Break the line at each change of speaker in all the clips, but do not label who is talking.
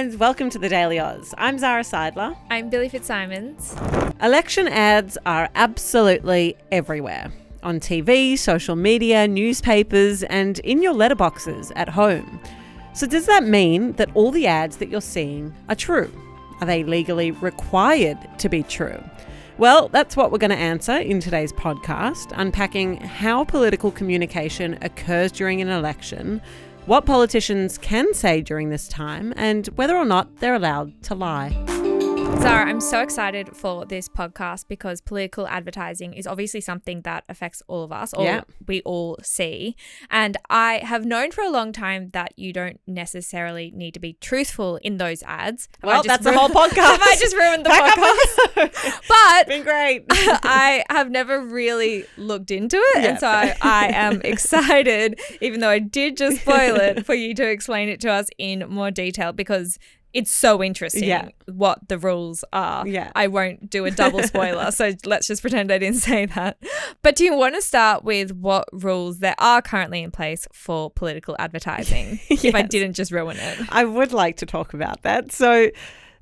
and welcome to the Daily Aus. I'm Zara Seidler.
I'm Billi FitzSimons.
Election ads are absolutely everywhere. On TV, social media, newspapers, and in your letterboxes at home. So does that mean that all the ads that you're seeing are true? Are they legally required to be true? Well, that's what we're going to answer in today's podcast, unpacking how political communication occurs during an election, what politicians can say during this time, and whether or not they're allowed to lie.
Zara, I'm so excited for this podcast because political advertising is obviously something that affects all of us, or we all see. And I have known for a long time that you don't necessarily need to be truthful in those ads.
That's the whole podcast.
Have I just ruined the podcast? But
been great.
I have never really looked into it. And so I am excited, even though I did just spoil it, for you to explain it to us in more detail because it's so interesting what the rules are. Yeah. I won't do a double spoiler, so let's just pretend I didn't say that. But do you want to start with what rules there are currently in place for political advertising, if I didn't just ruin it?
I would like to talk about that. So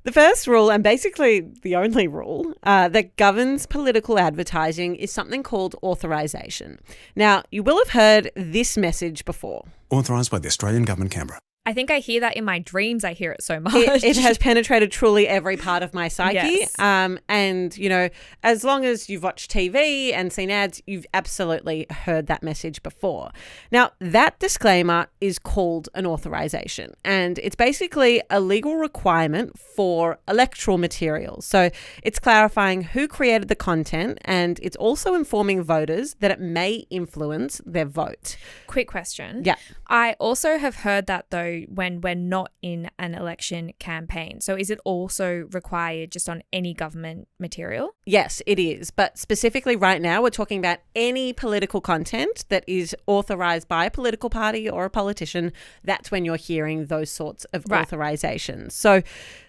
the first rule, and basically the only rule that governs political advertising, is something called authorization. Now, you will have heard this message before.
Authorised by the Australian Government, Canberra.
I think I hear that in my dreams. I hear it so much.
It has penetrated truly every part of my psyche.
Yes.
And, you know, as long as you've watched TV and seen ads, you've absolutely heard that message before. Now, that disclaimer is called an authorization, and it's basically a legal requirement for electoral materials. So it's clarifying who created the content, and it's also informing voters that it may influence their vote.
Quick question.
Yeah.
I also have heard that, though, when we're not in an election campaign. So is it also required just on any government material?
Yes, it is. But specifically right now, we're talking about any political content that is authorized by a political party or a politician. That's when you're hearing those sorts of authorizations. So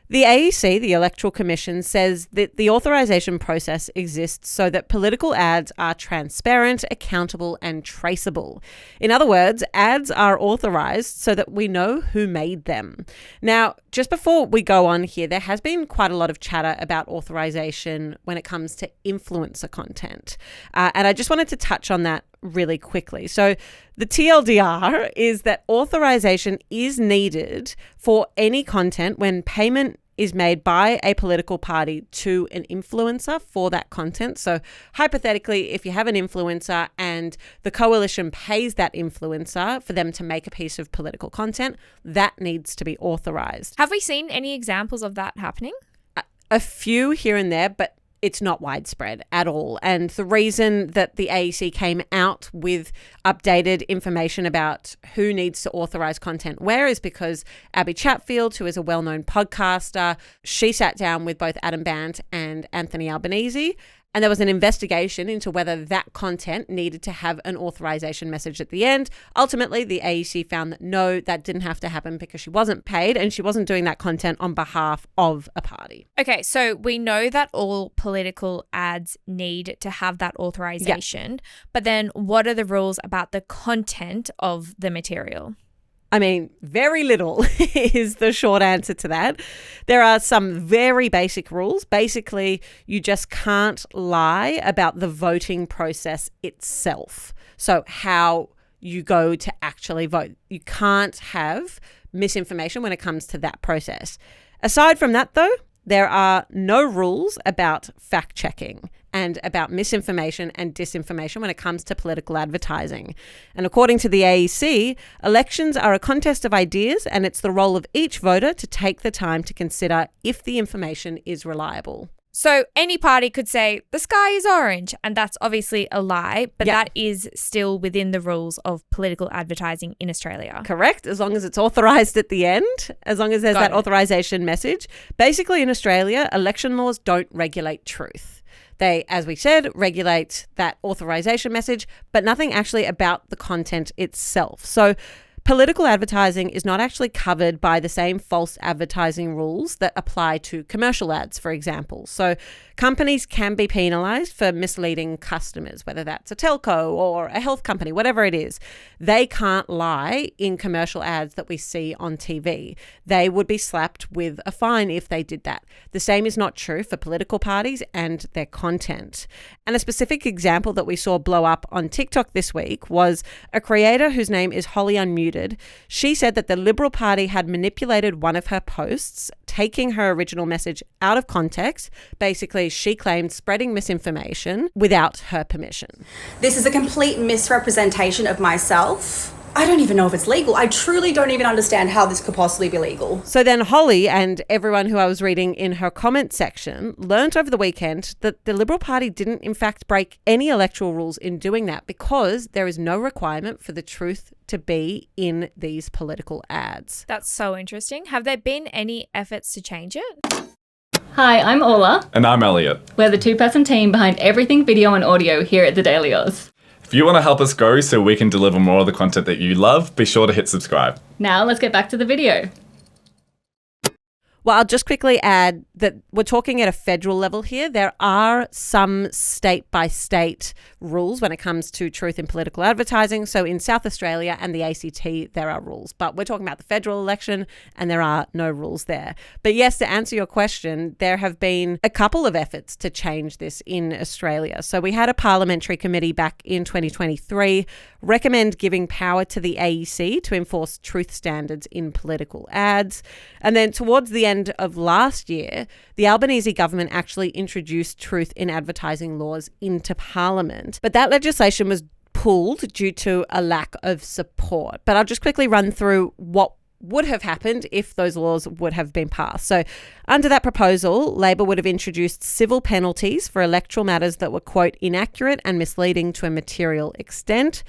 the AEC, the Electoral Commission, says that the authorization process exists so that political ads are transparent, accountable, and traceable. In other words, ads are authorized so that we know who made them. Now, just before we go on here, there has been quite a lot of chatter about authorization when it comes to influencer content. And I just wanted to touch on that really quickly. So the TLDR is that authorization is needed for any content when payment is made by a political party to an influencer for that content. So hypothetically, if you have an influencer and the coalition pays that influencer for them to make a piece of political content, that needs to be authorized.
Have we seen any examples of that happening?
A few here and there, but it's not widespread at all. And the reason that the AEC came out with updated information about who needs to authorize content where is because Abby Chatfield, who is a well-known podcaster, she sat down with both Adam Bandt and Anthony Albanese, and there was an investigation into whether that content needed to have an authorization message at the end. Ultimately, the AEC found that no, that didn't have to happen because she wasn't paid and she wasn't doing that content on behalf of a party.
Okay, so we know that all political ads need to have that authorization, but then what are the rules about the content of the material?
I mean, very little is the short answer to that. There are some very basic rules. Basically, you just can't lie about the voting process itself. So how you go to actually vote. You can't have misinformation when it comes to that process. Aside from that, though, there are no rules about fact-checking and about misinformation and disinformation when it comes to political advertising. And according to the AEC, elections are a contest of ideas, and it's the role of each voter to take the time to consider if the information is reliable.
So any party could say the sky is orange, and that's obviously a lie, but that is still within the rules of political advertising in Australia.
Correct, as long as it's authorised at the end, as long as there's that authorisation message. Basically in Australia, election laws don't regulate truth. They, as we said, regulate that authorization message, but nothing actually about the content itself. So Political advertising is not actually covered by the same false advertising rules that apply to commercial ads, for example. So companies can be penalised for misleading customers, whether that's a telco or a health company, whatever it is. They can't lie in commercial ads that we see on TV. They would be slapped with a fine if they did that. The same is not true for political parties and their content. And a specific example that we saw blow up on TikTok this week was a creator whose name is Holly Unmuted. She said that the Liberal Party had manipulated one of her posts, taking her original message out of context. Basically, she claimed spreading misinformation without her permission.
This is a complete misrepresentation of myself. I don't even know if it's legal. I truly don't even understand how this could possibly be legal.
So then Holly and everyone who I was reading in her comment section learnt over the weekend that the Liberal Party didn't in fact break any electoral rules in doing that, because there is no requirement for the truth to be in these political ads.
That's so interesting. Have there been any efforts to change it?
Hi, I'm Ola.
And I'm Elliot.
We're the two-person team behind everything video and audio here at the Daily Aus.
If you want to help us grow so we can deliver more of the content that you love, be sure to hit subscribe.
Now let's get back to the video.
Well, I'll just quickly add that we're talking at a federal level here. There are some state-by-state rules when it comes to truth in political advertising. So in South Australia and the ACT, there are rules. But we're talking about the federal election and there are no rules there. But yes, to answer your question, there have been a couple of efforts to change this in Australia. So we had a parliamentary committee back in 2023 recommend giving power to the AEC to enforce truth standards in political ads. And then towards the end of last year, the Albanese government actually introduced truth in advertising laws into Parliament. But that legislation was pulled due to a lack of support. But I'll just quickly run through what would have happened if those laws would have been passed. So under that proposal, Labor would have introduced civil penalties for electoral matters that were, quote, inaccurate and misleading to a material extent.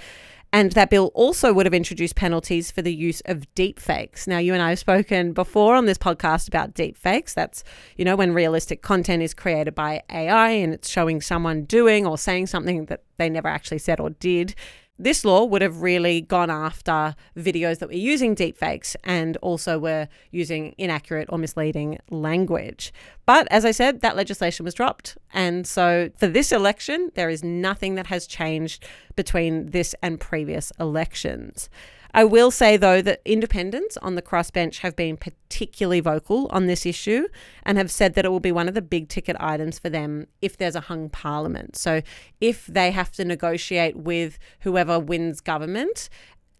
And that bill also would have introduced penalties for the use of deepfakes. Now, you and I have spoken before on this podcast about deepfakes. That's, you know, when realistic content is created by AI and it's showing someone doing or saying something that they never actually said or did. This law would have really gone after videos that were using deepfakes and also were using inaccurate or misleading language. But as I said, that legislation was dropped. And so for this election, there is nothing that has changed between this and previous elections. I will say, though, that independents on the crossbench have been particularly vocal on this issue and have said that it will be one of the big ticket items for them if there's a hung parliament. So if they have to negotiate with whoever wins government,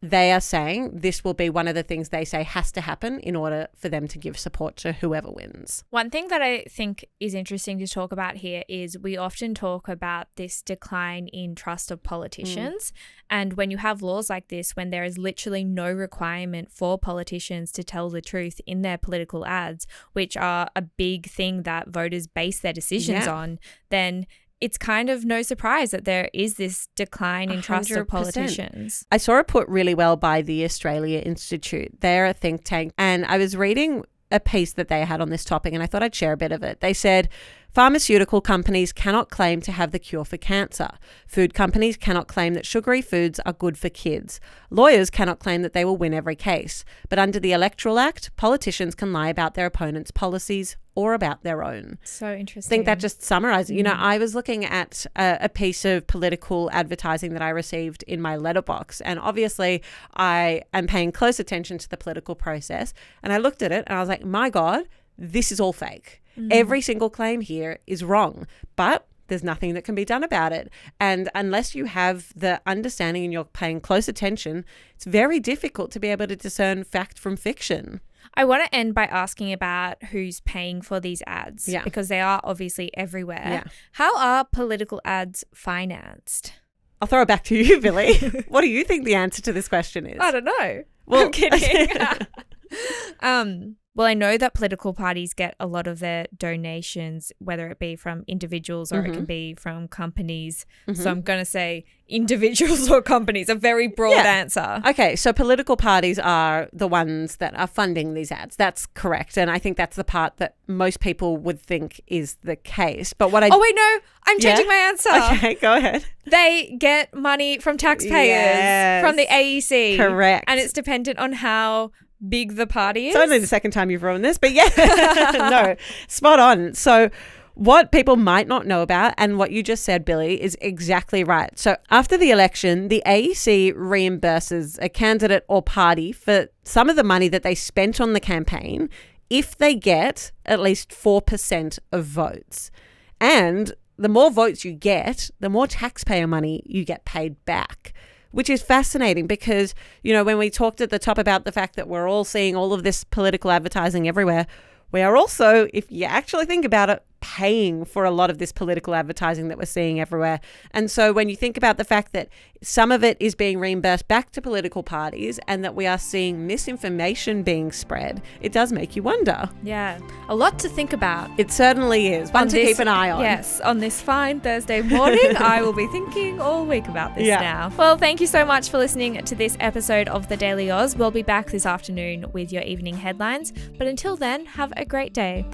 they are saying this will be one of the things they say has to happen in order for them to give support to whoever wins.
One thing that I think is interesting to talk about here is we often talk about this decline in trust of politicians. And when you have laws like this, when there is literally no requirement for politicians to tell the truth in their political ads, which are a big thing that voters base their decisions on, then it's kind of no surprise that there is this decline in trust of politicians.
I saw it put really well by the Australia Institute. They're a think tank. And I was reading a piece that they had on this topic and I thought I'd share a bit of it. They said, pharmaceutical companies cannot claim to have the cure for cancer. Food companies cannot claim that sugary foods are good for kids. Lawyers cannot claim that they will win every case. But under the Electoral Act, politicians can lie about their opponent's policies or about their own.
So interesting.
I think that just summarizes. You know, I was looking at a piece of political advertising that I received in my letterbox, and obviously I am paying close attention to the political process, and I looked at it and I was like, my God, this is all fake. Every single claim here is wrong, but there's nothing that can be done about it. And unless you have the understanding and you're paying close attention, it's very difficult to be able to discern fact from fiction.
I want to end by asking about who's paying for these ads, because they are obviously everywhere.
Yeah.
How are political ads financed?
I'll throw it back to you, Billi. What do you think the answer to this question is?
I don't know.
Well,
I'm kidding. Well, I know that political parties get a lot of their donations, whether it be from individuals or it can be from companies. So I'm going to say individuals or companies, a very broad answer.
Okay, so political parties are the ones that are funding these ads. That's correct. And I think that's the part that most people would think is the case. But what
Oh, wait, no, I'm changing my answer.
Okay, go ahead.
They get money from taxpayers, from the AEC.
Correct.
And it's dependent on how big the party is.
It's only the second time you've ruined this, but yeah, no, spot on. So what people might not know about, and what you just said, Billi, is exactly right. So after the election, the AEC reimburses a candidate or party for some of the money that they spent on the campaign if they get at least 4% of votes. And the more votes you get, the more taxpayer money you get paid back. Which is fascinating because, you know, when we talked at the top about the fact that we're all seeing all of this political advertising everywhere, we are also, if you actually think about it, paying for a lot of this political advertising that we're seeing everywhere. And so when you think about the fact that some of it is being reimbursed back to political parties and that we are seeing misinformation being spread, it does make you wonder.
Yeah, a lot to think about.
It certainly is. One to keep an eye on.
Yes, on this fine Thursday morning, I will be thinking all week about this now. Well, thank you so much for listening to this episode of The Daily Aus. We'll be back this afternoon with your evening headlines. But until then, have a great day.